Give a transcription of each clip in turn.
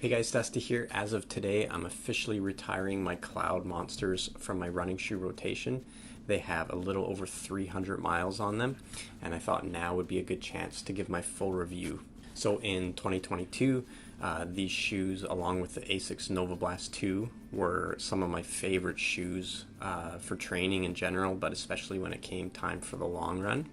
Hey guys, Dusty here. As of today, I'm officially retiring my Cloudmonsters from my running shoe rotation. They have a little over 300 miles on them, and I thought now would be a good chance to give my full review. So in 2022, these shoes, along with the Asics Nova Blast 2, were some of my favorite shoes for training in general, but especially when it came time for the long run.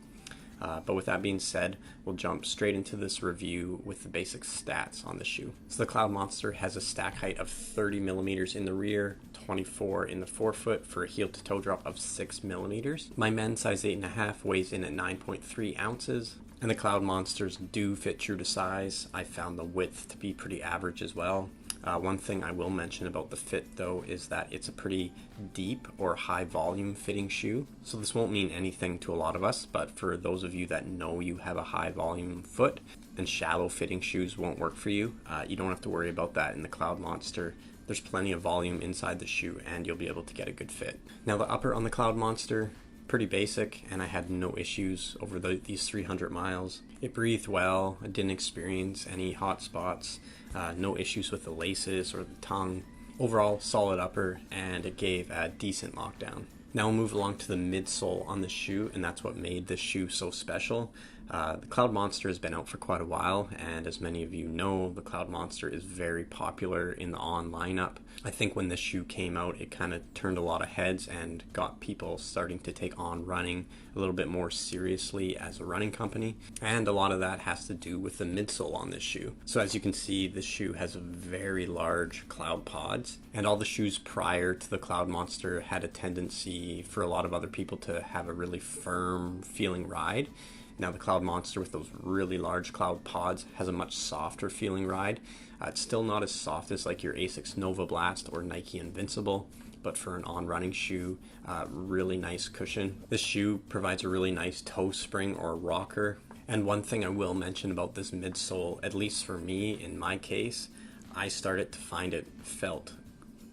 But with that being said, we'll jump straight into this review with the basic stats on the shoe. So the Cloudmonster has a stack height of 30 millimeters in the rear, 24 in the forefoot for a heel to toe drop of 6 millimeters. My men's size 8.5 weighs in at 9.3 ounces. And the Cloudmonsters do fit true to size. I found the width to be pretty average as well. One thing I will mention about the fit though is that it's a pretty deep or high volume fitting shoe. So this won't mean anything to a lot of us, but for those of you that know you have a high volume foot and shallow fitting shoes won't work for you, you don't have to worry about that in the Cloudmonster. There's plenty of volume inside the shoe and you'll be able to get a good fit. Now the upper on the Cloudmonster, pretty basic, and I had no issues over these 300 miles. It breathed well. I didn't experience any hot spots, no issues with the laces or the tongue. Overall, solid upper, and it gave a decent lockdown. Now we'll move along to the midsole on the shoe, and that's what made this shoe so special. The Cloudmonster has been out for quite a while, and as many of you know, the Cloudmonster is very popular in the On lineup. I think when this shoe came out, it kind of turned a lot of heads and got people starting to take On running a little bit more seriously as a running company, and a lot of that has to do with the midsole on this shoe. So as you can see, this shoe has very large cloud pods, and all the shoes prior to the Cloudmonster had a tendency for a lot of other people to have a really firm feeling ride. Now the Cloudmonster with those really large cloud pods has a much softer feeling ride. It's still not as soft as like your Asics Nova Blast or Nike Invincible, but for an On running shoe, really nice cushion. This shoe provides a really nice toe spring or rocker. And one thing I will mention about this midsole, at least for me in my case, I started to find it felt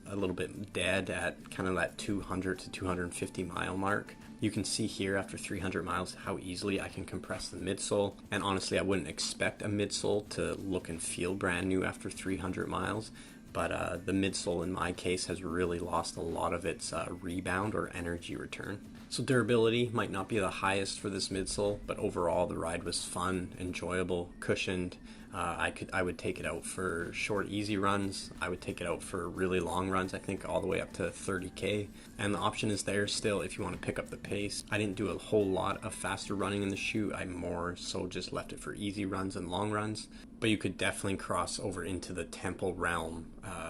a little bit dead at kind of that 200 to 250 mile mark. You can see here after 300 miles how easily I can compress the midsole, and honestly I wouldn't expect a midsole to look and feel brand new after 300 miles, but the midsole in my case has really lost a lot of its rebound or energy return. So durability might not be the highest for this midsole, but overall the ride was fun, enjoyable, cushioned. I would take it out for short, easy runs. I would take it out for really long runs, I think all the way up to 30K. And the option is there still if you want to pick up the pace. I didn't do a whole lot of faster running in the shoe. I more so just left it for easy runs and long runs. But you could definitely cross over into the tempo realm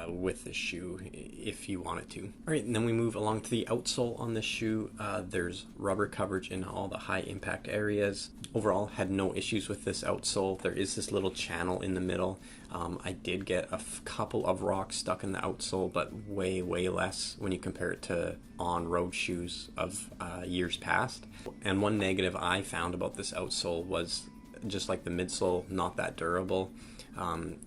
with this shoe if you wanted to. Alright, and then we move along to the outsole on this shoe. There's rubber coverage in all the high impact areas. Overall, had no issues with this outsole. There is this little channel in the middle. I did get a couple of rocks stuck in the outsole, but way less when you compare it to On road shoes of years past. And one negative I found about this outsole was just like the midsole, not that durable.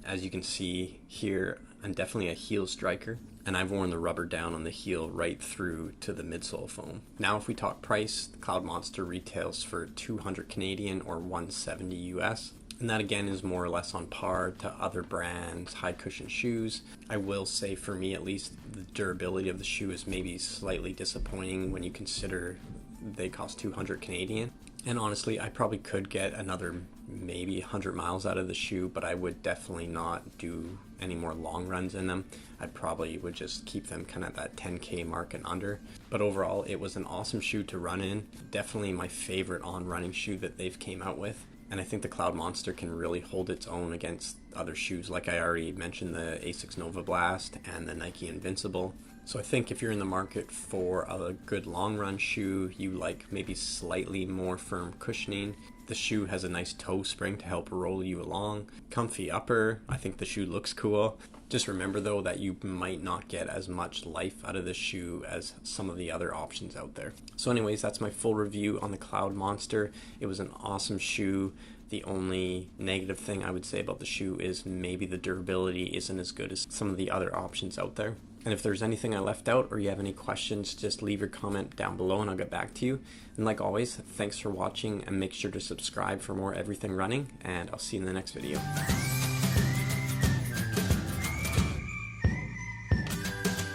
As you can see here, I'm definitely a heel striker, and I've worn the rubber down on the heel right through to the midsole foam. Now if we talk price, the Cloudmonster retails for 200 Canadian or 170 US. And that again is more or less on par to other brands, high cushion shoes. I will say for me at least, the durability of the shoe is maybe slightly disappointing when you consider they cost 200 Canadian. And honestly, I probably could get another maybe 100 miles out of the shoe, but I would definitely not do any more long runs in them. I probably would just keep them kind of that 10K mark and under. But overall, it was an awesome shoe to run in. Definitely my favorite On running shoe that they've came out with. And I think the Cloudmonster can really hold its own against other shoes. Like I already mentioned, the Asics Nova Blast and the Nike Invincible. So I think if you're in the market for a good long run shoe, you like maybe slightly more firm cushioning. The shoe has a nice toe spring to help roll you along. Comfy upper. I think the shoe looks cool. Just remember though that you might not get as much life out of the shoe as some of the other options out there. So anyways, that's my full review on the Cloudmonster. It was an awesome shoe. The only negative thing I would say about the shoe is maybe the durability isn't as good as some of the other options out there. And if there's anything I left out or you have any questions, just leave your comment down below and I'll get back to you. And like always, thanks for watching and make sure to subscribe for more everything running, and I'll see you in the next video.